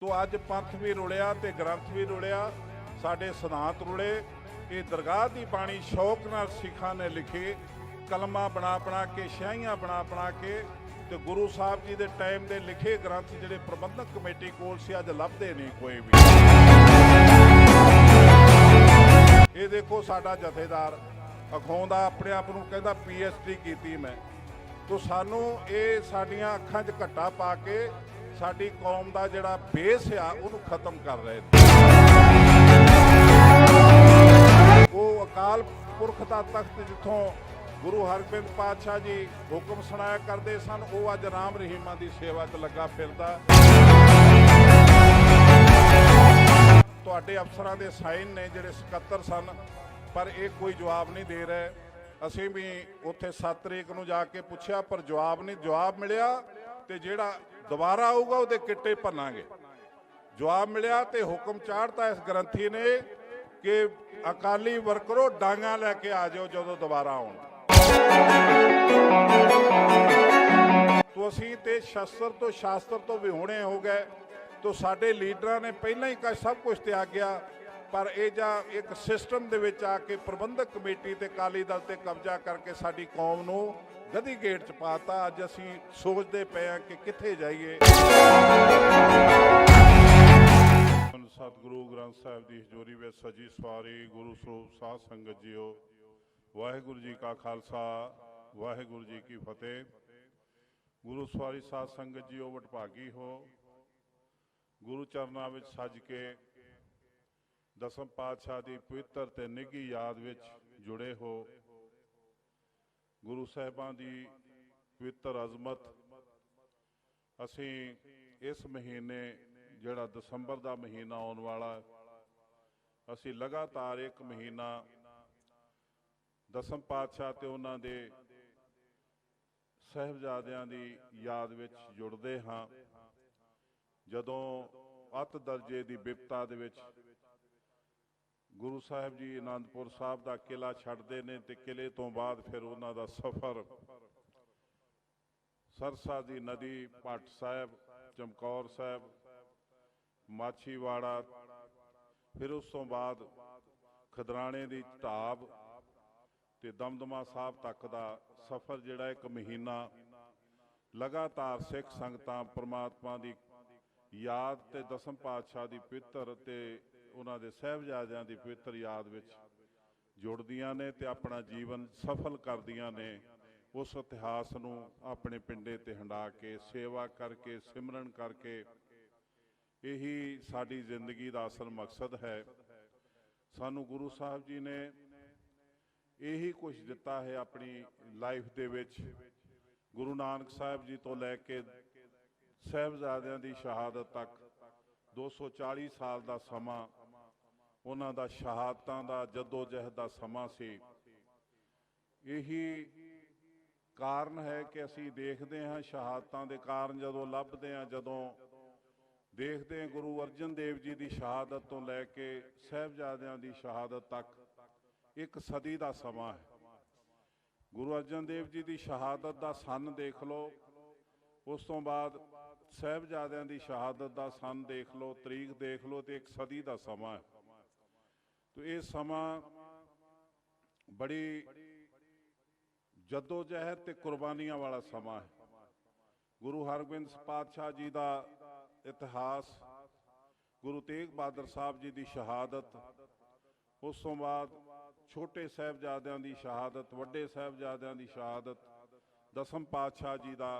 तो अज पंथ भी रुलिया ते ग्रंथ भी रुलिया, साडे सिद्धांत रुले। ये दरगाह की बाणी शौक नाल सिखां ने लिखी, कलमा बना बना के, शाहियां बना के, ते गुरु साहब जी के टाइम के लिखे ग्रंथ जिहड़े प्रबंधक कमेटी कोल सी अज लभदे नहीं कोई भी। ये देखो साडा जथेदार अखाउंदा अपने आप नूं कहंदा PhD कीती मैं, तो सानू ये साडियां अखां 'च घट्टा पा के साडी कौम का जिहड़ा बेस आ उहनूं खत्म कर रहे हैं। वो अकाल पुरख का तख्त जिथों गुरु हरगोबिंद पातशाह जी हुक्म सुनाया करते सन, वो अज राम रहीमां की सेवा च लगा फिरदा। तुहाडे अफसरां दे साइन ने जिहड़े सकत्तर सन, पर एक कोई जवाब नहीं दे रहे। असीं भी उत्थे 7 तरीक नूं जाके पुछया, पर जवाब नहीं। जवाब मिलिया ते जिहड़ा दोबारा आऊगा उहदे किट्टे भन्नांगे। जवाब मिलिया ते हुक्म चाढ़ता इस ग्रंथी ने कि अकाली वर्करो डांगा लैके आ जाओ जो दोबारा आउण। तो असीं ते शस्त्र तो शास्त्र तो विहूणे हो गए। तो साडे लीडरां ने पहला ही सब कुछ त्याग्या, पर यह जा एक सिस्टम दे विच आके प्रबंधक कमेटी ते अकाली दल ते कब्जा करके साडी कौम नूं गधी गेट च पाता। अज असीं सोचते पे हैं कि कित्थे जाइए। सतगुरु ग्रंथ साहिब की हजूरी में सजी सवारी गुरु स्वरूप साध संगत जीओ, वाहिगुरु जी का खालसा वाहिगुरु जी की फतेह। गुरु सवारी साध संगत जीओ वडभागी हो, गुरु चरनां विच सज के दसम पातशाह की पवित्र ते निघी याद विच जुड़े हो। गुरु साहिबां की पवित्र अजमत असीं इस महीने जिहड़ा दसंबर का महीना आने वाला, असीं लगातार एक महीना दसम पातशाह ते उन्हां दे साहिबजादियां की याद विच जुड़दे हाँ। जदों अत दर्जे की बिपता दे विच गुरु साहिब जी आनंदपुर साहब का किला छड्डदे ने, ते किले तो बाद फिर उन्हां दा सफ़र सरसा की नदी, भट्ट साहब, चमकौर साहब, माछीवाड़ा, फिर उस तो बाद खदराणे की ढाब ते दमदमा साहब तक का सफ़र, जिहड़ा एक महीना लगातार सिख संगतां परमात्मा की याद ते दसम पातशाह की पवित्र ते उन्हां दे साहिबजादियां की पवित्र याद विच जुड़दियां ने ते अपना जीवन सफल करदियां ने। उस इतिहास नूं अपने पिंडे ते हंडा के सेवा करके सिमरन करके, यही साडी जिंदगी का असल मकसद है। सानू गुरु साहब जी ने यही कुछ दिता है अपनी लाइफ दे विच। गुरु नानक साहब जी तो लैके साहिबजादियां की शहादत तक 240 साल का समा उन्हां दा शहादतां दा जदोजहद का समा सी। यही कारण है कि असीं देखते हाँ शहादतां दे कारण जदों लभदे हाँ, जदों देखते हैं गुरु अर्जन देव जी की शहादत तो लैके साहिबजादियां की शहादत तक एक सदी का समा है। गुरु अर्जन देव जी की शहादत का सन देख लो, उस तो बाद साहिबजादियां की शहादत का सन देख लो, तरीक देख लो, तो एक सदी का समा है। तो ये समा बड़ी जदोजहद ते कुर्बानियां वाला समा है। गुरु हरगोबिंद पातशाह जी का इतिहास, गुरु तेग बहादुर साहब जी की शहादत, उस तो बाद छोटे साहिबजादियां की शहादत, वड्डे साहिबजादियां की शहादत, दसम पातशाह जी का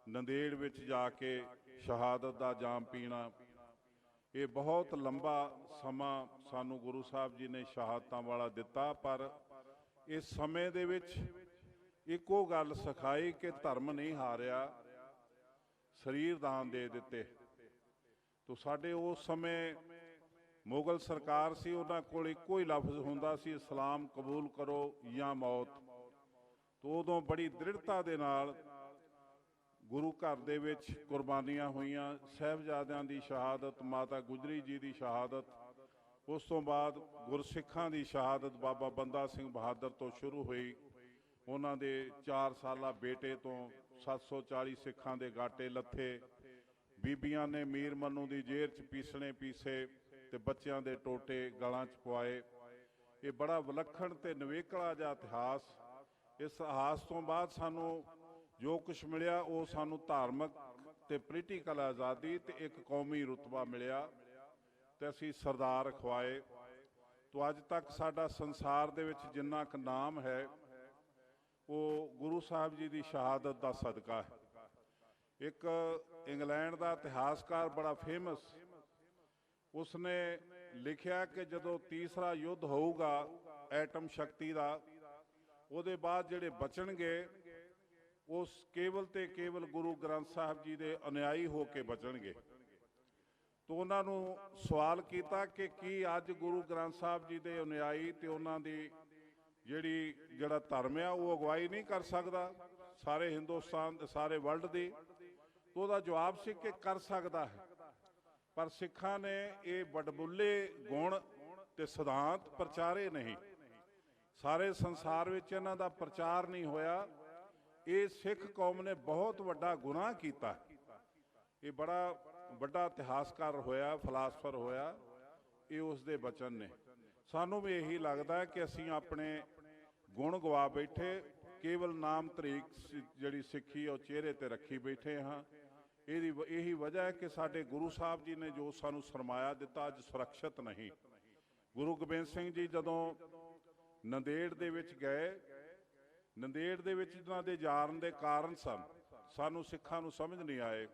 नंदेड़ विच जाके शहादत का जाम पीना, ये बहुत लंबा समा सानू गुरु साहब जी ने शहादतां वाला दिता। पर इस समय दे विच इको गल सिखाई कि धर्म नहीं हारिया, शरीर दान दे दिते। तो साडे उस समय मुगल सरकार सी, उन्हां कोल इक्को ही लफ्ज़ हुंदा सी, इस्लाम कबूल करो या मौत। तो उदों बड़ी दृढ़ता दे नाल गुरु घर दे विच कुर्बानियां हुईयां। साहिबजादियां दी शहादत, माता गुजरी जी की शहादत, उस तो बाद गुरसिखां की शहादत बाबा बंदा सिंह बहादुर तो शुरू हुई। उन्हां दे 4 साला बेटे तो 740 सिखां दे गाटे लथे, ਬੀਬੀਆਂ ਨੇ ਮੀਰ ਮਨੂੰ ਦੀ ਜੇਲ੍ਹ 'ਚ ਪੀਸੇ ਤੇ ਬੱਚਿਆਂ ਦੇ ਟੋਟੇ ਗਲਾਂ 'ਚ ਪਵਾਏ। ਇਹ ਬੜਾ ਵਿਲੱਖਣ ਤੇ ਨਿਵੇਕਲਾ ਜਿਹਾ ਇਤਿਹਾਸ। ਇਸ ਇਤਿਹਾਸ ਤੋਂ ਬਾਅਦ ਸਾਨੂੰ ਜੋ ਕੁਛ ਮਿਲਿਆ ਉਹ ਸਾਨੂੰ ਧਾਰਮਿਕ ਤੇ ਪੋਲੀਟੀਕਲ ਆਜ਼ਾਦੀ ਤੇ ਇੱਕ ਕੌਮੀ ਰੁਤਬਾ ਮਿਲਿਆ ਤੇ ਅਸੀਂ ਸਰਦਾਰ ਅਖਵਾਏ। ਤੋ ਅੱਜ ਤੱਕ ਸਾਡਾ ਸੰਸਾਰ ਦੇ ਵਿੱਚ ਜਿੰਨਾ ਕੁ ਨਾਮ ਹੈ ਉਹ ਗੁਰੂ ਸਾਹਿਬ ਜੀ ਦੀ ਸ਼ਹਾਦਤ ਦਾ ਸਦਕਾ ਹੈ। ਇੱਕ ਇੰਗਲੈਂਡ ਦਾ ਇਤਿਹਾਸਕਾਰ ਬੜਾ ਫੇਮਸ, ਉਸਨੇ ਲਿਖਿਆ ਕਿ ਜਦੋਂ ਤੀਸਰਾ ਯੁੱਧ ਹੋਊਗਾ ਐਟਮ ਸ਼ਕਤੀ ਦਾ, ਉਹਦੇ ਬਾਅਦ ਜਿਹੜੇ ਬਚਣਗੇ ਉਸ ਕੇਵਲ ਤੇ ਕੇਵਲ ਗੁਰੂ ਗ੍ਰੰਥ ਸਾਹਿਬ ਜੀ ਦੇ ਅਨੁਯਾਈ ਹੋ ਕੇ ਬਚਣਗੇ। ਤੋ ਉਹਨਾਂ ਨੂੰ ਸਵਾਲ ਕੀਤਾ ਕਿ ਕੀ ਅੱਜ ਗੁਰੂ ਗ੍ਰੰਥ ਸਾਹਿਬ ਜੀ ਦੇ ਅਨੁਯਾਈ ਤੇ ਉਹਨਾਂ ਦੀ ਜਿਹੜਾ ਧਰਮ ਆ ਉਹ ਅਗਵਾਈ ਨਹੀਂ ਕਰ ਸਕਦਾ ਸਾਰੇ ਹਿੰਦੁਸਤਾਨ ਸਾਰੇ ਵਰਲਡ ਦੀ? ਤੋ ਉਹਦਾ ਜਵਾਬ ਸੀ ਕਿ ਕਰ ਸਕਦਾ ਹੈ, ਪਰ ਸਿੱਖਾਂ ਨੇ ਇਹ ਵਡਮੁੱਲੇ ਗੁਣ ਤੇ ਸਿਧਾਂਤ ਪ੍ਰਚਾਰੇ ਨਹੀਂ। ਸਾਰੇ ਸੰਸਾਰ ਵਿੱਚ ਇਹਨਾਂ ਦਾ ਪ੍ਰਚਾਰ ਨਹੀਂ ਹੋਇਆ। ਇਹ ਸਿੱਖ ਕੌਮ ਨੇ ਬਹੁਤ ਵੱਡਾ ਗੁਨਾਹ ਕੀਤਾ। ਇਹ ਬੜਾ ਵੱਡਾ ਇਤਿਹਾਸਕਾਰ ਹੋਇਆ, ਫਲਾਸਫਰ ਹੋਇਆ। ਇਹ ਉਸ ਦੇ ਬਚਨ ਨੇ। ਸਾਨੂੰ ਵੀ ਇਹੀ ਲੱਗਦਾ ਕਿ ਅਸੀਂ ਆਪਣੇ ਗੁਣ ਗਵਾ ਬੈਠੇ, ਕੇਵਲ ਨਾਮ ਤਰੀਕ ਜਿਹੜੀ ਸਿੱਖੀ ਉਹ ਚਿਹਰੇ ਤੇ ਰੱਖੀ ਬੈਠੇ ਹਾਂ। ਇਹੀ ਵਜ੍ਹਾ ਹੈ ਕਿ ਸਾਡੇ ਗੁਰੂ ਸਾਹਿਬ ਜੀ ਨੇ ਜੋ ਸਾਨੂੰ ਸਰਮਾਇਆ ਦਿੱਤਾ ਅੱਜ ਸੁਰੱਖਿਅਤ ਨਹੀਂ। ਗੁਰੂ ਗੋਬਿੰਦ ਸਿੰਘ ਜੀ ਜਦੋਂ ਨੰਦੇੜ ਦੇ ਵਿੱਚ ਗਏ, ਨੰਦੇੜ ਦੇ ਵਿੱਚ ਉਹਨਾਂ ਦੇ ਜਾਣ ਦੇ ਕਾਰਨ ਸਾਨੂੰ ਸਿੱਖਾਂ ਨੂੰ ਸਮਝ ਨਹੀਂ ਆਏ।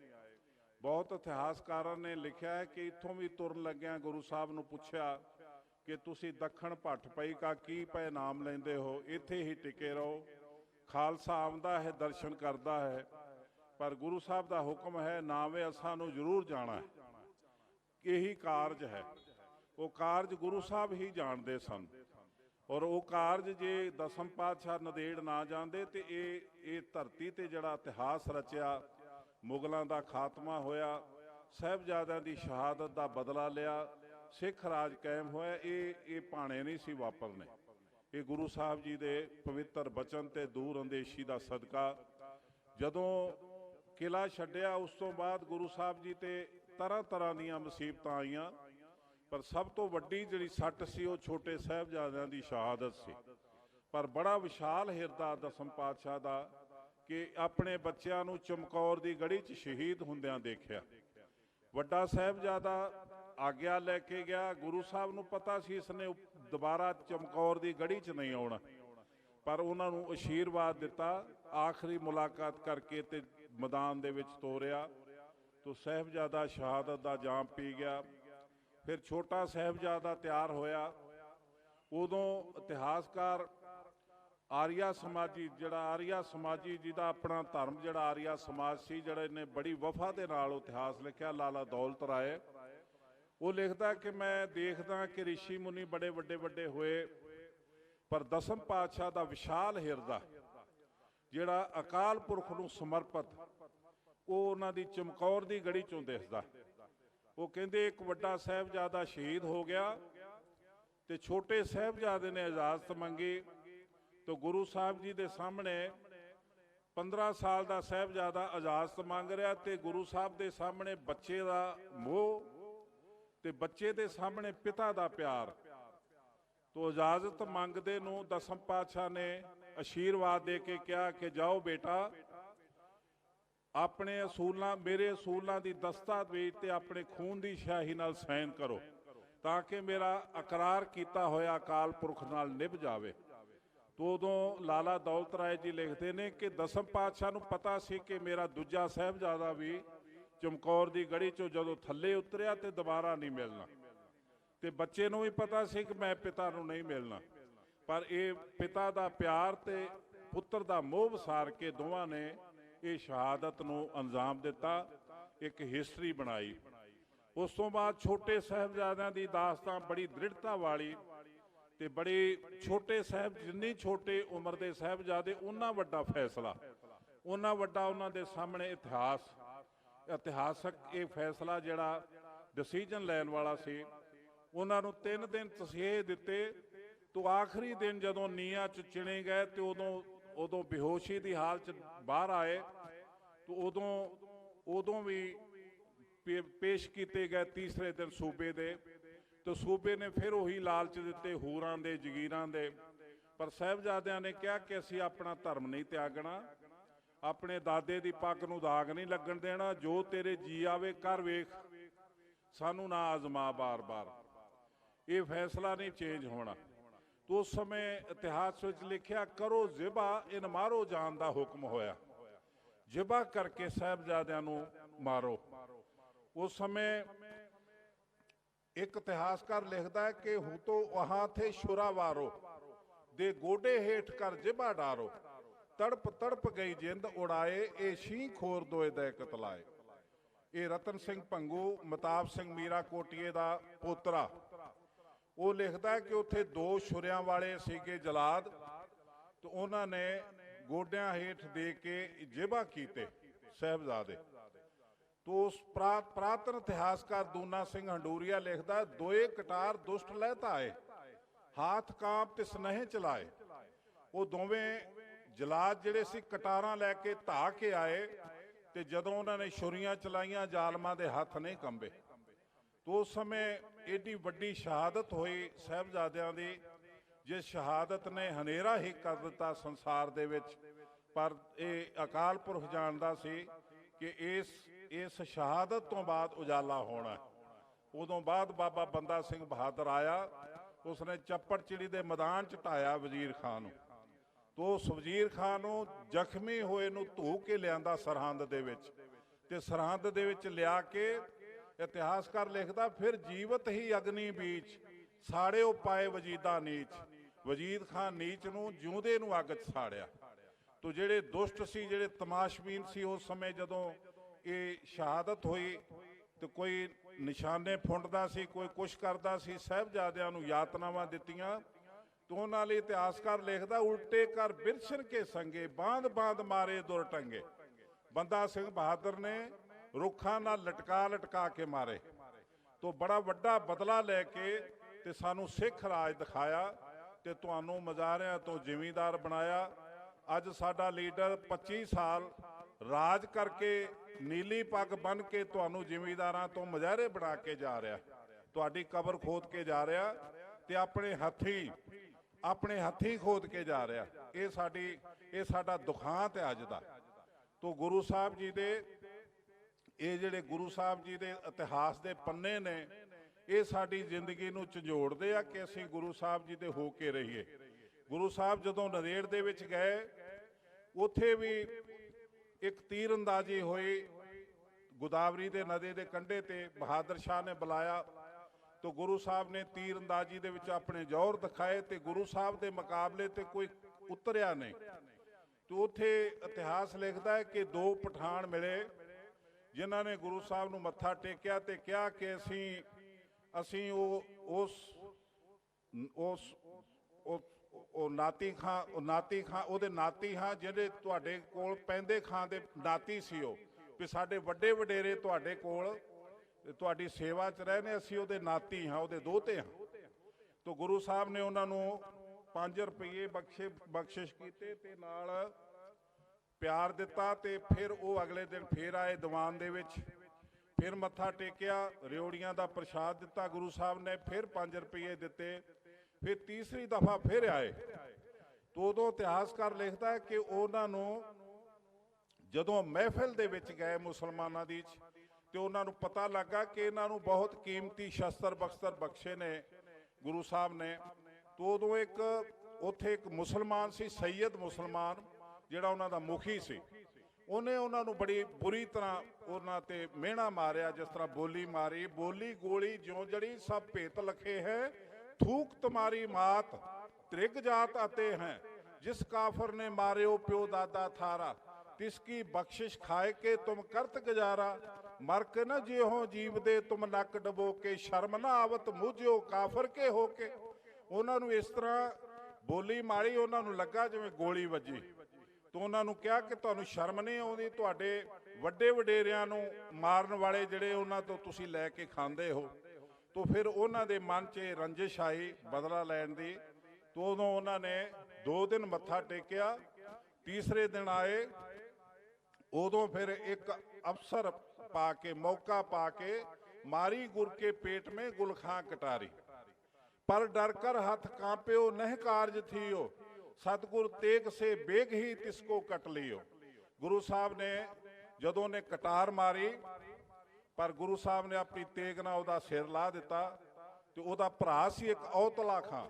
ਬਹੁਤ ਇਤਿਹਾਸਕਾਰਾਂ ਨੇ ਲਿਖਿਆ ਹੈ ਕਿ ਇੱਥੋਂ ਵੀ ਤੁਰਨ ਲੱਗਿਆਂ ਗੁਰੂ ਸਾਹਿਬ ਨੂੰ ਪੁੱਛਿਆ ਕਿ ਤੁਸੀਂ ਦੱਖਣ ਭੱਠ ਪਈ ਕਾ ਕੀ ਪਏ ਨਾਮ ਲੈਂਦੇ ਹੋ, ਇੱਥੇ ਹੀ ਟਿਕੇ ਰਹੋ। ਖਾਲਸਾ ਆਉਂਦਾ ਹੈ, ਦਰਸ਼ਨ ਕਰਦਾ ਹੈ, ਪਰ ਗੁਰੂ ਸਾਹਿਬ ਦਾ ਹੁਕਮ ਹੈ ਨਾਵੇਂ ਅਸਾਂ ਨੂੰ ਜ਼ਰੂਰ ਜਾਣਾ ਹੈ। ਇਹੀ ਕਾਰਜ ਹੈ। ਉਹ ਕਾਰਜ ਗੁਰੂ ਸਾਹਿਬ ਹੀ ਜਾਣਦੇ ਸਨ। ਔਰ ਉਹ ਕਾਰਜ ਜੇ ਦਸਮ ਪਾਤਸ਼ਾਹ ਨੰਦੇੜ ਨਾ ਜਾਂਦੇ ਤੇ ਇਹ ਧਰਤੀ ਤੇ ਜਿਹੜਾ ਇਤਿਹਾਸ ਰਚਿਆ, ਮੁਗਲਾਂ ਦਾ ਖਾਤਮਾ ਹੋਇਆ, ਸਾਹਿਬਜ਼ਾਦਿਆਂ ਦੀ ਸ਼ਹਾਦਤ ਦਾ ਬਦਲਾ ਲਿਆ, ਸਿੱਖ ਰਾਜ ਕਾਇਮ ਹੋਇਆ, ਇਹ ਭਾਣੇ ਨਹੀਂ ਸੀ ਵਾਪਰਨੇ। ਇਹ ਗੁਰੂ ਸਾਹਿਬ ਜੀ ਦੇ ਪਵਿੱਤਰ ਬਚਨ ਤੇ ਦੂਰ ਅੰਦੇਸ਼ੀ ਦਾ ਸਦਕਾ। ਜਦੋਂ ਕਿਲਾ ਛੱਡਿਆ ਉਸ ਤੋਂ ਬਾਅਦ ਗੁਰੂ ਸਾਹਿਬ ਜੀ ਤੇ ਤਰ੍ਹਾਂ ਤਰ੍ਹਾਂ ਦੀਆਂ ਮੁਸੀਬਤਾਂ ਆਈਆਂ, ਪਰ ਸਭ ਤੋਂ ਵੱਡੀ ਜਿਹੜੀ ਸੱਟ ਸੀ ਉਹ ਛੋਟੇ ਸਾਹਿਬਜ਼ਾਦਿਆਂ ਦੀ ਸ਼ਹਾਦਤ ਸੀ। ਪਰ ਬੜਾ ਵਿਸ਼ਾਲ ਹਿਰਦਾ ਦਸਮ ਪਾਤਸ਼ਾਹ ਦਾ ਕਿ ਆਪਣੇ ਬੱਚਿਆਂ ਨੂੰ ਚਮਕੌਰ ਦੀ ਗੜੀ 'ਚ ਸ਼ਹੀਦ ਹੁੰਦਿਆਂ ਦੇਖਿਆ। ਵੱਡਾ ਸਾਹਿਬਜ਼ਾਦਾ ਆਗਿਆ ਲੈ ਕੇ ਗਿਆ। ਗੁਰੂ ਸਾਹਿਬ ਨੂੰ ਪਤਾ ਸੀ ਇਸਨੇ ਦੁਬਾਰਾ ਚਮਕੌਰ ਦੀ ਗੜੀ 'ਚ ਨਹੀਂ ਆਉਣਾ, ਪਰ ਉਹਨਾਂ ਨੂੰ ਅਸ਼ੀਰਵਾਦ ਦਿੱਤਾ। ਆਖਰੀ ਮੁਲਾਕਾਤ ਕਰਕੇ ਤੇ ਮੈਦਾਨ ਦੇ ਵਿੱਚ ਤੋਰਿਆ। ਤੋ ਸਾਹਿਬਜ਼ਾਦਾ ਸ਼ਹਾਦਤ ਦਾ ਜਾਮ ਪੀ ਗਿਆ। ਫਿਰ ਛੋਟਾ ਸਾਹਿਬਜ਼ਾਦਾ ਤਿਆਰ ਹੋਇਆ। ਉਦੋਂ ਇਤਿਹਾਸਕਾਰ ਆਰੀਆ ਸਮਾਜੀ ਜਿਹਦਾ ਆਪਣਾ ਧਰਮ ਜਿਹੜਾ ਆਰੀਆ ਸਮਾਜ ਸੀ, ਜਿਹੜਾ ਇਹਨੇ ਬੜੀ ਵਫਾ ਦੇ ਨਾਲ ਇਤਿਹਾਸ ਲਿਖਿਆ, ਲਾਲਾ ਦੌਲਤ ਰਾਏ, ਉਹ ਲਿਖਦਾ ਕਿ ਮੈਂ ਦੇਖਦਾ ਕਿ ਰਿਸ਼ੀ ਮੁਨੀ ਬੜੇ ਵੱਡੇ ਹੋਏ, ਪਰ ਦਸਮ ਪਾਤਸ਼ਾਹ ਦਾ ਵਿਸ਼ਾਲ ਹਿਰਦਾ ਜਿਹੜਾ ਅਕਾਲ ਪੁਰਖ ਨੂੰ ਸਮਰਪਿਤ, ਉਹ ਉਹਨਾਂ ਦੀ ਚਮਕੌਰ ਦੀ ਗੜੀ ਚੋਂ ਦਿਸਦਾ। ਉਹ ਕਹਿੰਦੇ ਇੱਕ ਵੱਡਾ ਸਾਹਿਬਜ਼ਾਦਾ ਸ਼ਹੀਦ ਹੋ ਗਿਆ ਤੇ ਛੋਟੇ ਸਾਹਿਬਜ਼ਾਦੇ ਨੇ ਇਜਾਜ਼ਤ ਮੰਗੀ। तो गुरु साहब जी के सामने 15 साल का साहिबजादा इजाजत मंग रहा, तो गुरु साहब के सामने बच्चे का मोह, तो बच्चे के सामने पिता का प्यार। तो इजाजत मंगते नूं दसम पातशाह ने आशीर्वाद दे के कहा कि जाओ बेटा, अपने असूलों मेरे असूलों की दस्तावेज ते अपने खून की स्याही नाल साइन करो, ताकि मेरा इकरार किया होया अकाल पुरख नाल निभ जाए। तो उदों लाला दौलत राय जी लिखते हैं कि दसम पातशाह नूं पता सी कि मेरा दूजा साहिबजादा भी चमकौर की गढ़ी चों जदों थल्ले उतरिया तो दोबारा नहीं मिलना, तो बच्चे नूं भी पता सी कि मैं पिता नूं नहीं मिलना। पर ये पिता का प्यार ते पुत्र का मोह वसार के दोवां ने ये शहादत नूं अंजाम दिता, एक हिस्टरी बनाई। उस तो बाद छोटे साहिबजादियां दी दास्तां बड़ी दृढ़ता वाली, ते बड़े छोटे साहब जिन्नी छोटे उम्र के साहिबजादे उन्ना वड्डा फैसला, उन्ना वड्डा उन्हां दे सामने इतिहासक ये फैसला जिहड़ा डिसीजन लैन वाला सी। उन्हां नूं 3 दिन तसीहे दिते। तो आखिरी दिन जदों नीआं च चिणे गए तो उदों बेहोशी की हालत च बाहर आए। तो उदों भी पेश किए गए तीसरे दिन सूबे दे, तो सूबे ने फिर उही लालच दिते हूरां दे जगीरां दे। पर साहिबजादियां ने कहा कि असीं अपना धर्म नहीं त्यागना, अपने दादे की पग नूं दाग नहीं लगन देना, जो तेरे जी आवे कर वेख, सानू ना आजमा बार बार, ये फैसला नहीं चेंज होना। तो उस समय इतिहास में लिखिया करो जिबा इन मारो जान का हुक्म होया, जिबा करके साहिबजादियां नूं मारो। उस समय एक इतिहासकार लिखता है कि हूँ तो वहां थे शुरावारो दे गोडे हेठ कर जिबा डारो, तड़प तड़प गई जिंद उड़ाए ए शी खोर दोए दे कतलाए। ये रतन सिंह भंगू मताब सिंह मीरा कोटिए का पोतरा, वो लिखता है कि उत्थे दो छुरियां वाले सीगे जलाद, तो उन्होंने गोडियां हेठ दे के जिबा कीते साहिबजादे। तो उस पुरातन इतिहासकार दूना सिंह हंडूरिया लिखता है दोए कटार दुष्ट लहता आए, हाथ कांप ते स्नेह चलाए। वो दोवें जलाद जिहड़े सी कटारां लैके धा के आए, ते जदों उन्होंने छुरियां चलाइयां जालमां दे हथ नहीं कंबे। तो उस समय एडी वड्डी शहादत हुई साहिबजादियां दी, जिस शहादत ने हनेरा ही कर दिता संसार दे विच। पर यह अकाल पुरख जानदा सी कि इस शहादत तो बाद उजाला होना। उदों बाद बाबा बंदा सिंह बहादुर आया, उसने चप्पड़ चिड़ी के मैदान च ढाया वजीर खान। तो उस वजीर खान नूं जख्मी होए नूं धो के लिया सरहंद दे विच, ते सरहंद दे विच लिया के इतिहासकार लिखदा फिर जीवत ही अग्नि बीच साड़े पाए वजीदा नीच, वजीद खान नीच नूं जिउंदे नूं अग च साड़िया। तो जिहड़े दुष्ट सी, जिहड़े तमाशबीन सी, उस समय जदों ये शहादत हुई तो कोई निशाने फुंडदा सी, कोई कुछ करदा सी, साहिबजादियां नूं यातनावां दित्तियां। तो उन्हां लई इतिहासकार लिखदा उल्टे कर बिरछन के संगे बांध बांध मारे दुर टंगे। बंदा सिंह बहादुर ने रुखां नाल लटका लटका के मारे। तो बड़ा वड्डा बदला लैके ते सानू सिख राज दिखाया ते तुहानू मजारियां तो जिमीदार बनाया। अज साडा लीडर 25 साल राज करके नीली पग बन के तुहानू जिमीदारां तो मजारे बना के जा रहा, तुहाडी कबर खोद के जा रहा, ते अपने हथी खोद के जा रहा। ये साडा दुखांत है अज दा। तो गुरु साहब जी दे ये जिहड़े गुरु साहब जी दे इतिहास दे पन्ने ने, ये साडी जिंदगी नूं झंजोड़दे आ कि असीं गुरु साहब जी दे हो के रहीए। गुरु साहब जदों नदेड़ दे विच गए, उत्थे भी एक तीर अंदाजी हुई गोदावरी दे नदी दे कंढे ते। बहादुर शाह ने बुलाया तो गुरु साहब ने तीर अंदाजी दे विच अपने जौहर दिखाए, ते गुरु साहब दे मुकाबले ते कोई उतरिया नहीं। तो उत्थे इतिहास लिखता है कि दो पठान मिले जिन्हां ने गुरु साहब नूं मत्था टेकिया ते कहा कि असीं नाती खां उहदे नाती हाँ, जिहड़े तुहाडे कोल पैंदे खां दे नाती सी ओ, भी साडे वड्डे वडेरे तुहाडे कोल तुहाडी सेवा च रहे ने, असीं उहदे नाती हाँ, उहदे दोहते हाँ। तो गुरु साहब ने उन्हां नूं 5 रुपये बख्शिश कीते ते नाल प्यार दिता। ते फिर वो अगले दिन फिर आए दीवान दे विच, फिर मत्था टेकिया, रिओड़ियां दा प्रसाद दिता गुरु साहब ने, फिर 5 रुपये दिते, फिर तीसरी दफा फिर आए। तो उदों इतिहासकार लिखता है कि उन्हां नूं जदों महफिल दे विच गए मुसलमानां दी, तो उन्हां नूं पता लगा कि इन्हां नूं बहुत कीमती शस्त्र बख्तर बख्शे ने गुरु साहब ने। तो उदों उत्थे एक मुसलमान सी, सैयद मुसलमान, जिहड़ा उन्हां दा मुखी सी, उन्हें उन्होंने बड़ी बुरी तरह उन्हां ते मेहना मारिया, जिस तरह बोली मारी, बोली गोली ज्यों जड़ी सब भेत लखे है, थूक तुम्हारी मात त्रिग जात आते हैं, जिस काफर ने मारे ओ प्यो दादा थारा, तिसकी बख्शिश खाए के तुम करत गुजारा, मर के न जियो जीव दे तुम नक डबो के, शर्म ना आवत मुझो काफर के हो के। उन्होंने इस तरह बोली मारी, उन्होंने लगा जिवें गोली वजी। तो उन्होंने कहा कि तुहानूं शर्म नहीं आउंदी, तुहाडे वड्डे वडेरियां नूं मारन वाले जिहड़े उन्हां तों तुसीं लै के खांदे हो। तो फिर उन्हां दे मन च रंजिश आई बदला लैण दी। तो उदों उन्होंने 2 दिन मत्था टेकिया, तीसरे दिन आए, उदों फिर एक अफसर पाके मौका पाके मारी गुर के पेट में गुलखां कटारी। पर डर कर हाथ कांप्यो नह कारज थियो, सतगुर तेग से बेग ही तिसको कट लियो। गुरु साहब ने जदों ने कटार मारी, पर गुरु साहब ने अपनी तेग नाल उहदा सिर ला दिता। ते उहदा भरा सी एक औतला खां,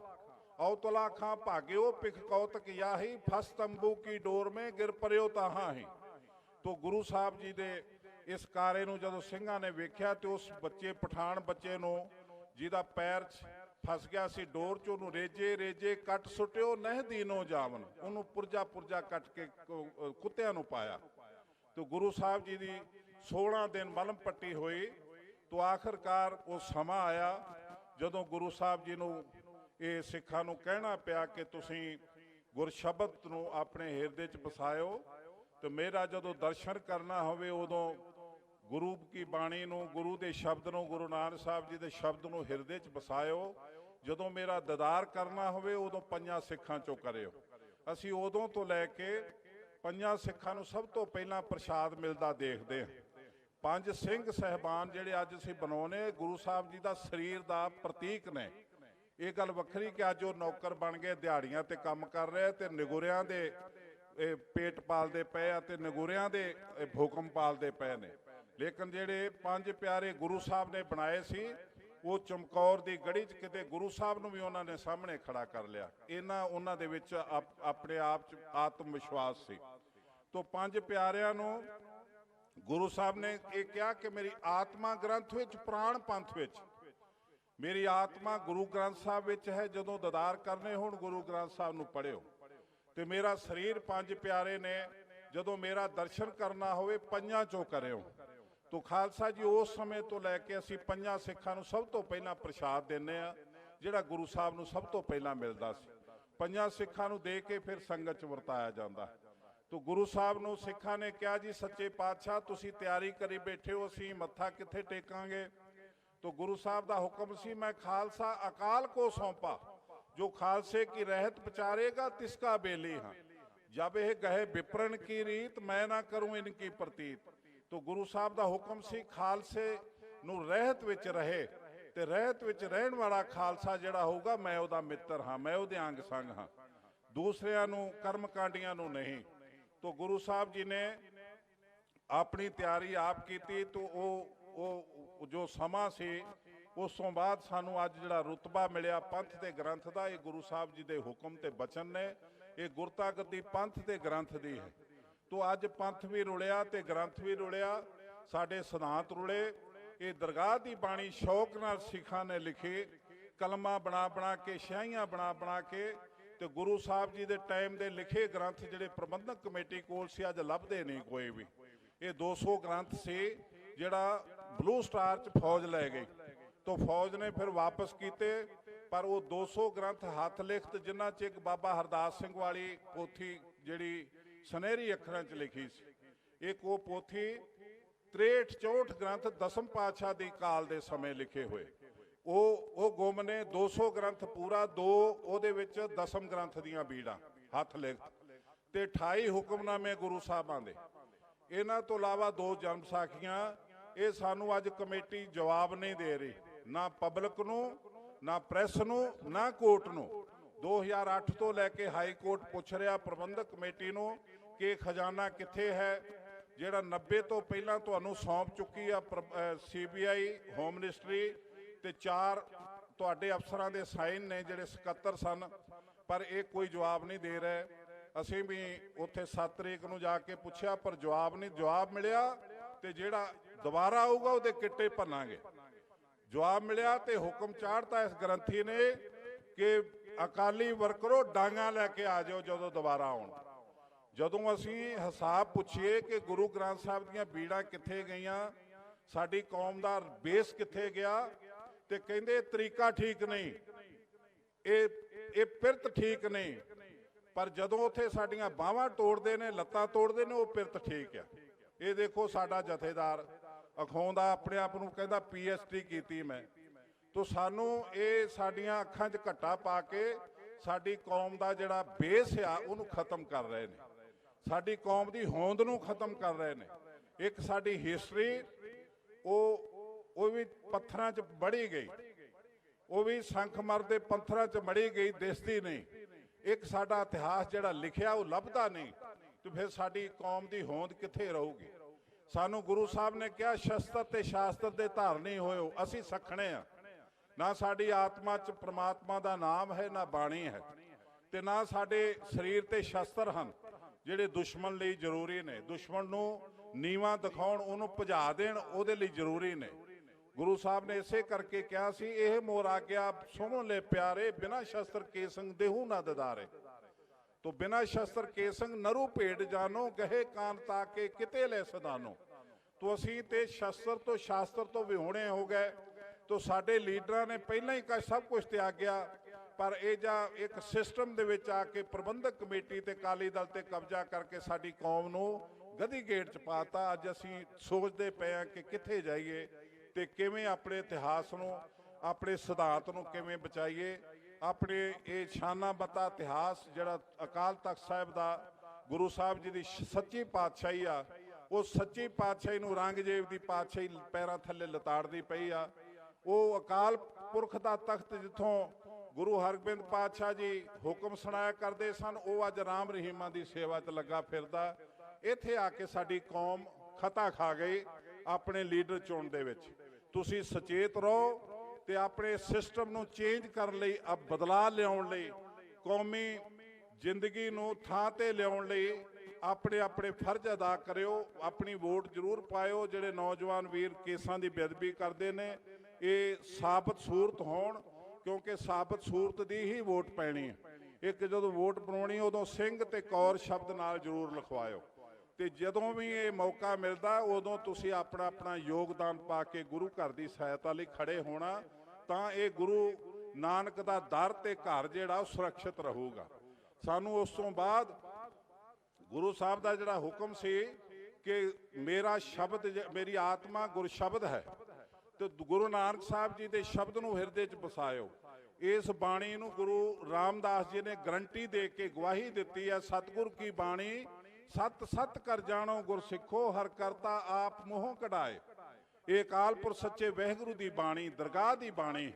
औतला खां भाग्यो पिख कौतक याही, फस तंबू की डोर में गिर पर्यो ताहां ही। तो गुरु साहब जी दे इस कारे नूं जदों ਸਿੰਘਾਂ ने वेख्या ते उस बच्चे पठान बच्चे नूं जिहदा पैर फस गया सी डोर च, ਉਹਨੂੰ रेजे रेजे कट सुटियो नह दीनो जावन, ਉਹਨੂੰ पुरजा पुरजा कट के कुत्तिਆਂ ਨੂੰ पाया। तो गुरु साहब जी की 16 दिन मलम पट्टी हुई। तो आखिरकार वो समा आया जदों गुरु साहब जी नूं ਇਹ ਸਿੱਖਾਂ ਨੂੰ ਕਹਿਣਾ ਪਿਆ कि ਤੁਸੀਂ गुरशबद ਨੂੰ ਆਪਣੇ ਹਿਰਦੇ 'ਚ ਵਸਾਇਓ। तो मेरा जदों दर्शन करना होवे उदों गुरु की बाणी नूं, गुरु के शब्द नूं, गुरु नानक साहब जी के शब्द नूं हिरदे च वसायो। जदों मेरा दीदार करना होवे उदों पंजां सिखां चों करियो। असीं उदों तो लैके पंजां सिखां नूं सब तो पहलां प्रशाद मिलदा देखदे हां। पंज सिंह साहिबान जिहड़े अज असीं बनाउने गुरु साहब जी का शरीर का प्रतीक ने। ये गल वखरी कि अज वो नौकर बन गए, दिहाड़ियां ते काम कर रहे ते निगुरियां दे पेट पालते पे ते निगुरियां दे हुक्म पालते पे ने। लेकिन जेडे पंज प्यारे गुरु साहब ने बनाए सी वो चमकौर की गढ़ी च किते गुरु साहब नूं भी उन्होंने सामने खड़ा कर लिया। इन्हां उन्हां दे विच अपने आप च आत्म विश्वास सी। तो पंज प्यारियां नूं गुरु साहब ने ये कहा कि मेरी आत्मा ग्रंथ विच, प्राण पंथ विच, मेरी आत्मा गुरु ग्रंथ साहब विच है। जदों दीदार करने होण गुरु ग्रंथ साहब नूं पढ़िओ। ते मेरा शरीर पंज प्यारे ने, जदों मेरा दर्शन करना होवे पंजां चों करिओ। तो खालसा जी उस समय तो लैके असीं पंजां सिखां नूं सब तो पहलां प्रशाद दिंदे आ, जिहड़ा गुरु साहब नूं सब तो पहलां मिलदा सी। पंजां सिखां नूं दे के फिर संगत च वरताया जांदा। तो गुरु साहब नूं सिखां ने कहा जी सच्चे पातशाह तुसीं तैयारी करी बैठे हो, असीं मत्था कित्थे टेकांगे। तो गुरु साहब दा हुक्म सी मैं खालसा अकाल को सौंपा, जो खालसे की रहत पचारेगा तिसका बेली हाँ। जब यह गहे विपरण की रीत मैं ना करूं इनकी प्रतीत। तो गुरु साहब का हुक्म सी खालसे नूं रहत विच रहे, ते रहत विच रहण वाला खालसा जिहड़ा होगा मैं उहदा मित्र हाँ, मैं उहदे अंग संग हाँ, दूसरियां नूं कर्म कांडियां नूं नहीं। तो गुरु साहब जी ने अपनी तैयारी आप की। तो वो जो समा सी उस तो बाद सानू अज जिहड़ा रुतबा मिलिया पंथ के ग्रंथ का, ये गुरु साहब जी के हुक्म ते बचन ने। ये गुरता गद्दी पंथ के ग्रंथ दी है। तो अज पंथ भी रुलिया ते ग्रंथ भी रुलिया, साडे सिद्धांत रुले। ये दरगाह की बाणी शौक नाल सिखां ने लिखी, कलमा बना बना के, शाहियां बना बना के। तो गुरु साहब जी के टाइम के लिखे ग्रंथ जिहड़े प्रबंधक कमेटी कोल सी अज लभदे नहीं कोई भी। ये 200 ग्रंथ से जिहड़ा ब्लू स्टार च फौज लै गई। तो फौज ने फिर वापस किए, पर वो 200 ग्रंथ हथ लिखत जिन्हां च एक बाबा हरदास सिंह वाली पोथी जिहड़ी सुनहरी अखरां च लिखी सी, एक वो पोथी 63-64 ग्रंथ दसम पातशाह दी काल दे समय लिखे हुए। वो गुम ने 200 ग्रंथ पूरा, 2 ਉਹਦੇ ਵਿੱਚ दसम ग्रंथ दीयां बीड़ां हथ लिखत ते 28 हुक्मनामे गुरु साहबां दे। इन्हां तो इलावा 2 जन्म साखियां। ये सानू अज कमेटी जवाब नहीं दे रही, ना पब्लिक नू, ना प्रैस नू, ना कोर्ट नू। 2008 तो लैके हाई कोर्ट पुछ रहा प्रबंधक कमेटी नू कि खजाना कित्थे है, जिहड़ा 90 तो पहलां तुहानू सौंप चुकी है CBI, होम मिनिस्ट्री ते 4 तुहाडे अफसरां दे साइन ने जिहड़े 77 सन, पर एक कोई जवाब नहीं दे रहे। असीं भी उत्थे 7 तरीक नू जाके पुछया पर जवाब नहीं, जवाब मिलिया ते जिहड़ा दोबारा आऊगा उहदे किट्टे भन्नांगे। जवाब मिलिया ते हुक्म चाढ़ता इस ग्रंथी ने कि अकाली वर्करो डांगा लैके आ जाओ जदों दोबारा आउण। जदों असीं हिसाब पुछिए कि गुरु ग्रंथ साहब दीयां बीड़ां कित्थे गईयां, साडी कौम दा बेस कित्थे गया, ते कहंदे तरीका ठीक नहीं, ये पिरत ठीक नहीं। पर जदों उत्थे साडीआं बाहां तोड़दे ने, लत्तां तोड़दे ने, वो पिरत ठीक है। ये देखो साडा जथेदार अखाउंदा अपने आप नूं कहंदा PhD कीती मैं। तो सानू ये साडीआं अखां 'च घट्टा पा के साडी कौम दा जिहड़ा बेस आ उहनूं खत्म कर रहे ने, साडी कौम दी होंद नूं खत्म कर रहे ने। एक साडी हिस्टरी ਉਹ ਵੀ ਪੱਥਰਾਂ 'ਚ ਮੜੀ ਗਈ, ਉਹ ਵੀ ਸੰਖਮਰ ਦੇ ਪੱਥਰਾਂ 'ਚ ਮੜੀ ਗਈ, ਦਿਸਦੀ ਨਹੀਂ। ਇੱਕ ਸਾਡਾ ਇਤਿਹਾਸ ਜਿਹੜਾ ਲਿਖਿਆ ਉਹ ਲੱਭਦਾ ਨਹੀਂ, ਤੇ ਫਿਰ ਸਾਡੀ ਕੌਮ ਦੀ ਹੋਂਦ ਕਿੱਥੇ ਰਹੂਗੀ। ਸਾਨੂੰ ਗੁਰੂ ਸਾਹਿਬ ਨੇ ਕਿਹਾ ਸ਼ਸਤਰ ਤੇ ਸ਼ਾਸਤਰ ਦੇ ਧਾਰਨੀ ਹੋਇਓ, ਅਸੀਂ ਸਖਣੇ ਆ। ਨਾ ਸਾਡੀ ਆਤਮਾ 'ਚ ਪ੍ਰਮਾਤਮਾ ਦਾ ਨਾਮ ਹੈ, ਨਾ ਬਾਣੀ ਹੈ, ਤੇ ਨਾ ਸਾਡੇ ਸਰੀਰ ਤੇ ਸ਼ਸਤਰ ਹਨ ਜਿਹੜੇ ਦੁਸ਼ਮਣ ਲਈ ਜ਼ਰੂਰੀ ਨੇ। ਦੁਸ਼ਮਣ ਨੂੰ ਨੀਵਾਂ ਦਿਖਾਉਣ, ਉਹਨੂੰ ਭਜਾ ਦੇਣ, ਉਹਦੇ ਲਈ ਜ਼ਰੂਰੀ ਨੇ। ਗੁਰੂ ਸਾਹਿਬ ਨੇ ਇਸੇ ਕਰਕੇ ਕਿਹਾ ਸੀ, ਇਹ ਮੋਰ ਆਗਿਆ ਸੁਣੋ ਲੈ ਪਿਆਰੇ, ਬਿਨਾ ਸ਼ਸਤਰ ਕੇ ਸੰਗ ਦੇਹੂ ਨਾ ਦਦਾਰੇ। ਤੋ ਬਿਨਾ ਸ਼ਸਤਰ ਕੇ ਸੰਗ ਨਰੂ ਭੇਡ ਜਾਨੋ, ਗਹੇ ਕਾਨ ਤਾਕੇ ਕਿਤੇ ਲੈ ਸਦਾਨੋ। ਤੋ ਅਸੀਂ ਤੇ ਸ਼ਸਤਰ ਤੋਂ ਸ਼ਾਸਤਰ ਤੋਂ ਵਿਹੋਣੇ ਹੋ ਗਏ। ਤੋ ਸਾਡੇ ਲੀਡਰਾਂ ਨੇ ਪਹਿਲਾਂ ਹੀ ਸਭ ਕੁਝ ਤਿਆਗਿਆ, ਪਰ ਇਹ ਜਾਂ ਇੱਕ ਸਿਸਟਮ ਦੇ ਵਿੱਚ ਆ ਕੇ ਪ੍ਰਬੰਧਕ ਕਮੇਟੀ ਤੇ ਅਕਾਲੀ ਦਲ ਤੇ ਕਬਜ਼ਾ ਕਰਕੇ ਸਾਡੀ ਕੌਮ ਨੂੰ ਗਧੀ ਗੇਟ 'ਚ ਪਾਤਾ। ਅੱਜ ਅਸੀਂ ਸੋਚਦੇ ਪਏ ਹਾਂ ਕਿ ਕਿੱਥੇ ਜਾਈਏ ਤੇ ਕਿਵੇਂ ਆਪਣੇ ਇਤਿਹਾਸ ਨੂੰ, ਆਪਣੇ ਸਿਧਾਂਤ ਨੂੰ ਕਿਵੇਂ ਬਚਾਈਏ। ਆਪਣੇ ਇਹ ਸ਼ਾਨਾ ਬਤਾ ਇਤਿਹਾਸ ਜਿਹੜਾ ਅਕਾਲ ਤਖਤ ਸਾਹਿਬ ਦਾ ਗੁਰੂ ਸਾਹਿਬ ਜੀ ਦੀ ਸੱਚੀ ਪਾਤਸ਼ਾਹੀ ਆ, ਉਹ ਸੱਚੀ ਪਾਤਸ਼ਾਹੀ ਨੂੰ ਔਰੰਗਜ਼ੇਬ ਦੀ ਪਾਤਸ਼ਾਹੀ ਪੈਰਾਂ ਥੱਲੇ ਲਤਾੜਦੀ ਪਈ ਆ। ਉਹ ਅਕਾਲ ਪੁਰਖ ਦਾ ਤਖਤ ਜਿੱਥੋਂ ਗੁਰੂ ਹਰਗੋਬਿੰਦ ਪਾਤਸ਼ਾਹ ਜੀ ਹੁਕਮ ਸੁਣਾਇਆ ਕਰਦੇ ਸਨ, ਉਹ ਅੱਜ ਰਾਮ ਰਹੀਮਾਂ ਦੀ ਸੇਵਾ 'ਚ ਲੱਗਾ ਫਿਰਦਾ। ਇੱਥੇ ਆ ਕੇ ਸਾਡੀ ਕੌਮ ਖਤਾ ਖਾ ਗਈ ਆਪਣੇ ਲੀਡਰ ਚੁਣਨ ਦੇ ਵਿੱਚ। ਤੁਸੀਂ ਸੁਚੇਤ ਰਹੋ ਤੇ ਆਪਣੇ ਸਿਸਟਮ ਨੂੰ ਚੇਂਜ ਕਰਨ ਲਈ, ਬਦਲਾਅ ਲਿਆਉਣ ਲਈ, ਕੌਮੀ ਜ਼ਿੰਦਗੀ ਨੂੰ ਥਾਂ ਤੇ ਲਿਆਉਣ ਲਈ ਆਪਣੇ ਆਪਣੇ ਫਰਜ਼ ਅਦਾ ਕਰਿਓ। ਆਪਣੀ ਵੋਟ ਜ਼ਰੂਰ ਪਾਇਓ। ਜਿਹੜੇ ਨੌਜਵਾਨ ਵੀਰ ਕੇਸਾਂ ਦੀ ਬੇਅਦਬੀ ਕਰਦੇ ਨੇ, ਇਹ ਸਾਬਤ ਸੂਰਤ ਹੋਣ, ਕਿਉਂਕਿ ਸਾਬਤ ਸੂਰਤ ਦੀ ਹੀ ਵੋਟ ਪੈਣੀ ਹੈ। ਇੱਕ ਜਦੋਂ ਵੋਟ ਬਣਾਉਣੀ ਉਦੋਂ ਸਿੰਘ ਤੇ ਕੌਰ ਸ਼ਬਦ ਨਾਲ ਜ਼ਰੂਰ ਲਿਖਵਾਇਓ। ਤੇ ਜਦੋਂ ਵੀ ਇਹ ਮੌਕਾ ਮਿਲਦਾ ਉਦੋਂ ਤੁਸੀਂ ਆਪਣਾ ਆਪਣਾ ਯੋਗਦਾਨ ਪਾ ਕੇ ਗੁਰੂ ਘਰ ਦੀ ਸਹਾਇਤਾ ਲਈ ਖੜੇ ਹੋਣਾ, ਤਾਂ ਇਹ ਗੁਰੂ ਨਾਨਕ ਦਾ ਦਰ ਤੇ ਘਰ ਜਿਹੜਾ ਉਹ ਸੁਰੱਖਿਅਤ ਰਹੂਗਾ। ਸਾਨੂੰ ਉਸ ਤੋਂ ਬਾਅਦ ਗੁਰੂ ਸਾਹਿਬ ਦਾ ਜਿਹੜਾ ਹੁਕਮ ਸੀ ਕਿ ਮੇਰਾ ਸ਼ਬਦ, ਮੇਰੀ ਆਤਮਾ ਗੁਰ ਸ਼ਬਦ ਹੈ, ਤੇ ਗੁਰੂ ਨਾਨਕ ਸਾਹਿਬ ਜੀ ਦੇ ਸ਼ਬਦ ਨੂੰ ਹਿਰਦੇ 'ਚ ਵਸਾਇਓ। ਇਸ ਬਾਣੀ ਨੂੰ ਗੁਰੂ ਰਾਮਦਾਸ ਜੀ ਨੇ ਗਰੰਟੀ ਦੇ ਕੇ ਗਵਾਹੀ ਦਿੱਤੀ ਹੈ, ਸਤਿਗੁਰ ਕੀ ਬਾਣੀ ਸਤ ਸਤ ਕਰ ਜਾਣੋ ਗੁਰ ਸਿੱਖੋ, ਹਰ ਕਰਤਾ ਆਪ ਮੋਹ ਕਢਾਏ। ਇਹ ਅਕਾਲਪੁਰ ਸੱਚੇ ਵਾਹਿਗੁਰੂ ਦੀ ਬਾਣੀ, ਦਰਗਾਹ ਦੀ ਬਾਣੀ,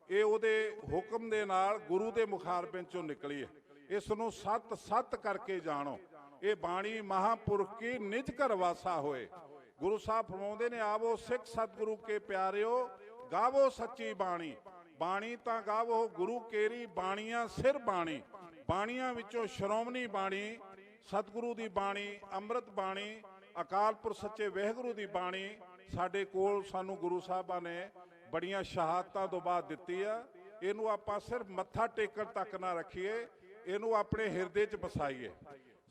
ਇਹ ਉਹਦੇ ਹੁਕਮ ਦੇ ਨਾਲ ਗੁਰੂ ਦੇ ਮੁਖਾਰਬਿੰਦ ਚੋਂ ਨਿਕਲੀ ਹੈ। ਇਸ ਨੂੰ ਸਤ ਸਤ ਕਰਕੇ ਜਾਣੋ। ਇਹ ਬਾਣੀ ਮਹਾਂਪੁਰਖ ਕੀ ਨਿਜ ਘਰ ਵਾਸਾ ਹੋਏ। ਗੁਰੂ ਸਾਹਿਬ ਫਰਮਾਉਂਦੇ ਨੇ, ਆਵੋ ਸਿੱਖ ਸਤਿਗੁਰੂ ਕੇ ਪਿਆਰਿਓ, ਗਾਵੋ ਸੱਚੀ ਬਾਣੀ। ਬਾਣੀ ਤਾਂ ਗਾਵੋ ਗੁਰੂ ਕੇਰੀ, ਬਾਣੀਆਂ ਸਿਰ ਬਾਣੀ। ਬਾਣੀਆਂ ਵਿੱਚੋਂ ਸ਼੍ਰੋਮਣੀ ਬਾਣੀ ਸਤਿਗੁਰੂ ਦੀ ਬਾਣੀ, ਅੰਮ੍ਰਿਤ ਬਾਣੀ, ਅਕਾਲਪੁਰ ਸੱਚੇ ਵਾਹਿਗੁਰੂ ਦੀ ਬਾਣੀ ਸਾਡੇ ਕੋਲ ਸਾਨੂੰ ਗੁਰੂ ਸਾਹਿਬਾਂ ਨੇ ਬੜੀਆਂ ਸ਼ਹਾਦਤਾਂ ਤੋਂ ਬਾਅਦ ਦਿੱਤੀ ਆ। ਇਹਨੂੰ ਆਪਾਂ ਸਿਰਫ ਮੱਥਾ ਟੇਕਣ ਤੱਕ ਨਾ ਰੱਖੀਏ, ਇਹਨੂੰ ਆਪਣੇ ਹਿਰਦੇ 'ਚ ਵਸਾਈਏ।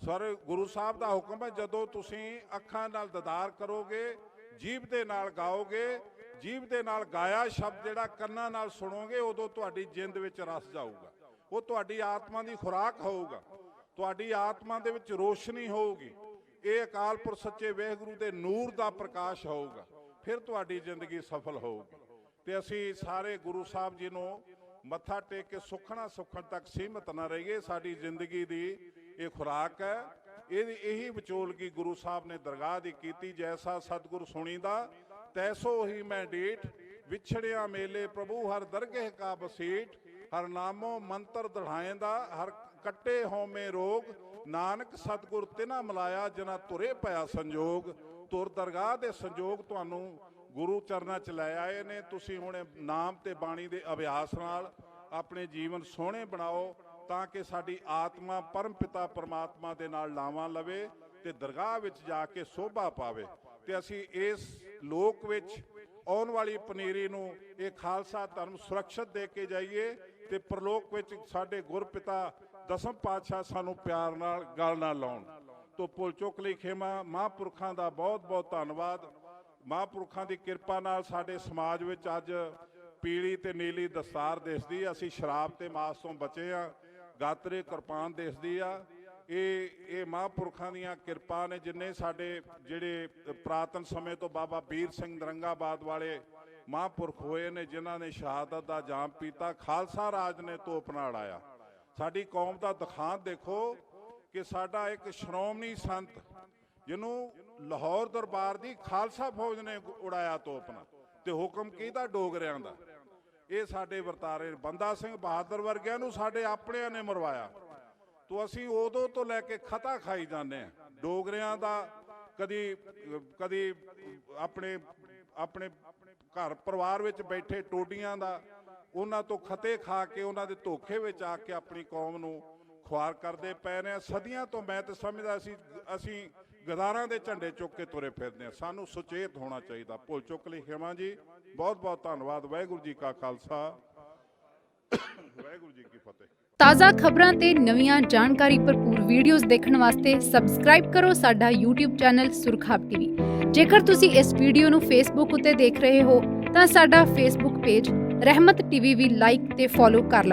ਸਰ ਗੁਰੂ ਸਾਹਿਬ ਦਾ ਹੁਕਮ ਹੈ, ਜਦੋਂ ਤੁਸੀਂ ਅੱਖਾਂ ਨਾਲ ਦੀਦਾਰ ਕਰੋਗੇ, ਜੀਭ ਦੇ ਨਾਲ ਗਾਓਗੇ, ਜੀਭ ਦੇ ਨਾਲ ਗਾਇਆ ਸ਼ਬਦ ਜਿਹੜਾ ਕੰਨਾਂ ਨਾਲ ਸੁਣੋਗੇ, ਉਦੋਂ ਤੁਹਾਡੀ ਜਿੰਦ ਵਿੱਚ ਰਸ ਜਾਊਗਾ। ਉਹ ਤੁਹਾਡੀ ਆਤਮਾ ਦੀ ਖੁਰਾਕ ਹੋਊਗਾ, ਤੁਹਾਡੀ ਆਤਮਾ ਦੇ ਵਿੱਚ ਰੋਸ਼ਨੀ ਹੋਊਗੀ। ਇਹ ਅਕਾਲਪੁਰ ਸੱਚੇ ਵਾਹਿਗੁਰੂ ਦੇ ਨੂਰ ਦਾ ਪ੍ਰਕਾਸ਼ ਹੋਊਗਾ, ਫਿਰ ਤੁਹਾਡੀ ਜ਼ਿੰਦਗੀ ਸਫਲ ਹੋਊਗੀ। ਤੇ ਅਸੀਂ ਸਾਰੇ ਗੁਰੂ ਸਾਹਿਬ ਜੀ ਨੂੰ ਮੱਥਾ ਟੇਕ ਕੇ ਸੁਖਣਾ ਸੁਖਣ ਤੱਕ ਸੀਮਤ ਨਾ ਰਹੀਏ। ਸਾਡੀ ਜ਼ਿੰਦਗੀ ਦੀ ਇਹ ਖੁਰਾਕ ਹੈ। ਇਹੀ ਵਿਚੋਲਗੀ ਗੁਰੂ ਸਾਹਿਬ ਨੇ ਦਰਗਾਹ ਦੀ ਕੀਤੀ। ਜੈਸਾ ਸਤਿਗੁਰ ਸੁਣੀਦਾ ਤੈਸੋ ਹੀ ਮੈਂ ਡੀਠ, ਵਿਛੜਿਆ ਮੇਲੇ ਪ੍ਰਭੂ ਹਰ ਦਰਗਹਿ ਕਾ ਬਸੀਠ। ਹਰ ਨਾਮੋ ਮੰਤਰ ਦੜਾਏਂਦਾ, ਹਰ ਕੱਟੇ ਹੋਮੇ ਰੋਗ। ਨਾਨਕ ਸਤਿਗੁਰ ਤਿਨਾ ਮਿਲਾਇਆ, ਜਿਨ੍ਹਾਂ ਤੁਰੇ ਪਿਆ ਸੰਜੋਗ। ਤੁਰ ਦਰਗਾਹ ਦੇ ਸੰਜੋਗ ਤੁਹਾਨੂੰ ਗੁਰੂ ਚਰਨਾਂ 'ਚ ਲੈ ਆਏ ਨੇ। ਤੁਸੀਂ ਹੁਣ ਨਾਮ ਤੇ ਬਾਣੀ ਦੇ ਅਭਿਆਸ ਨਾਲ ਆਪਣੇ ਜੀਵਨ ਸੋਹਣੇ ਬਣਾਓ, ਤਾਂ ਕਿ ਸਾਡੀ ਆਤਮਾ ਪਰਮ ਪਿਤਾ ਪਰਮਾਤਮਾ ਦੇ ਨਾਲ ਲਾਵਾਂ ਲਵੇ ਤੇ ਦਰਗਾਹ ਵਿੱਚ ਜਾ ਕੇ ਸੋਭਾ ਪਾਵੇ। ਤੇ ਅਸੀਂ ਇਸ ਲੋਕ ਵਿੱਚ ਆਉਣ ਵਾਲੀ ਪਨੀਰੀ ਨੂੰ ਇਹ ਖਾਲਸਾ ਧਰਮ ਸੁਰੱਖਿਅਤ ਦੇ ਕੇ ਜਾਈਏ, ਤੇ ਪ੍ਰਲੋਕ ਵਿੱਚ ਸਾਡੇ ਗੁਰਪਿਤਾ ਦਸਮ ਪਾਤਸ਼ਾਹ ਸਾਨੂੰ ਪਿਆਰ ਨਾਲ ਗੱਲ ਨਾ ਲਾਉਣ। ਤੋਂ ਭੁੱਲ ਚੁੱਕ ਲਈ ਖੇਮਾ। ਮਹਾਂਪੁਰਖਾਂ ਦਾ ਬਹੁਤ ਬਹੁਤ ਧੰਨਵਾਦ। ਮਹਾਂਪੁਰਖਾਂ ਦੀ ਕਿਰਪਾ ਨਾਲ ਸਾਡੇ ਸਮਾਜ ਵਿੱਚ ਅੱਜ ਪੀਲੀ ਤੇ ਨੀਲੀ ਦਸਤਾਰ ਦਿਸਦੀ। ਅਸੀਂ ਸ਼ਰਾਬ ਤੇ ਮਾਸ ਤੋਂ ਬਚੇ ਆ। ਗਾਤਰੇ ਕਿਰਪਾਨ ਦਿਸਦੀ ਆ। ਇਹ ਮਹਾਂਪੁਰਖਾਂ ਦੀਆਂ ਕਿਰਪਾ ਨੇ। ਜਿੰਨੇ ਸਾਡੇ ਜਿਹੜੇ ਪ੍ਰਾਤਨ ਸਮੇਂ ਤੋਂ ਬਾਬਾ ਵੀਰ ਸਿੰਘ ਨਰੰਗਾਬਾਦ ਵਾਲੇ ਮਹਾਂਪੁਰਖ ਹੋਏ ਨੇ, ਜਿਨ੍ਹਾਂ ਨੇ ਸ਼ਹਾਦਤ ਦਾ ਜਾਮ ਪੀਤਾ, ਖਾਲਸਾ ਰਾਜ ਨੇ ਤੋਪ ਨਾਲ ਆਇਆ। ਸਾਡੀ ਕੌਮ ਦਾ ਦਿਖਾਂਤ ਦੇਖੋ ਕਿ ਸਾਡਾ ਇੱਕ ਸ਼੍ਰੋਮਣੀ ਸੰਤ, ਜਿਹਨੂੰ ਲਾਹੌਰ ਦਰਬਾਰ ਦੀ ਖਾਲਸਾ ਫੌਜ ਨੇ ਉਡਾਇਆ ਤੋਪਨਾ ਤੇ ਹੁਕਮ ਕਿਹਦਾ? ਡੋਗਰਿਆਂ ਦਾ। ਇਹ ਸਾਡੇ ਵਰਤਾਰੇ ਬੰਦਾ ਸਿੰਘ ਬਹਾਦਰ ਵਰਗਿਆਂ ਨੂੰ ਸਾਡੇ ਆਪਣਿਆਂ ਨੇ ਮਰਵਾਇਆ। ਤੋਂ ਅਸੀਂ ਉਦੋਂ ਤੋਂ ਲੈ ਕੇ ਖਤਾ ਖਾਈ ਜਾਂਦੇ ਹਾਂ ਡੋਗਰਿਆਂ ਦਾ। ਕਦੀ ਆਪਣੇ ਆਪਣੇ ਘਰ ਪਰਿਵਾਰ ਵਿੱਚ ਬੈਠੇ ਟੋਡੀਆਂ ਦਾ, ਉਹਨਾਂ ਤੋਂ ਖਤੇ ਖਾ ਕੇ ਉਹਨਾਂ ਦੇ ਧੋਖੇ ਵਿੱਚ ਆ ਕੇ ਆਪਣੀ ਕੌਮ ਨੂੰ ਖੁਆਰ ਕਰਦੇ ਪਏ ਨੇ ਸਦੀਆਂ ਤੋਂ। ਮੈਂ ਤਾਂ ਸਮਝਦਾ ਅਸੀਂ ਗਦਾਰਾਂ ਦੇ ਝੰਡੇ ਚੁੱਕ ਕੇ ਤੁਰੇ ਫਿਰਦੇ ਹਾਂ। ਸਾਨੂੰ ਸੁਚੇਤ ਹੋਣਾ ਚਾਹੀਦਾ। ਭੁੱਲ ਚੁੱਕ ਲਈ ਖਿਮਾ ਜੀ। ਬਹੁਤ ਬਹੁਤ ਧੰਨਵਾਦ। ਵਾਹਿਗੁਰੂ ਜੀ ਕਾ ਖਾਲਸਾ, ਵਾਹਿਗੁਰੂ ਜੀ ਕੀ ਫਤਿਹ। ਤਾਜ਼ਾ ਖਬਰਾਂ ਤੇ ਨਵੀਆਂ ਜਾਣਕਾਰੀ ਭਰਪੂਰ ਵੀਡੀਓਜ਼ ਦੇਖਣ ਵਾਸਤੇ ਸਬਸਕ੍ਰਾਈਬ ਕਰੋ ਸਾਡਾ YouTube ਚੈਨਲ ਸੁਰਖਾਬ ਟੀਵੀ। ਜੇਕਰ ਤੁਸੀਂ ਇਸ ਵੀਡੀਓ ਨੂੰ Facebook ਉੱਤੇ ਦੇਖ ਰਹੇ ਹੋ ਤਾਂ ਸਾਡਾ Facebook ਪੇਜ ਰਹਿਮਤ ਟੀਵੀ ਵੀ ਲਾਈਕ ਤੇ ਫੋਲੋ ਕਰ ਲਓ।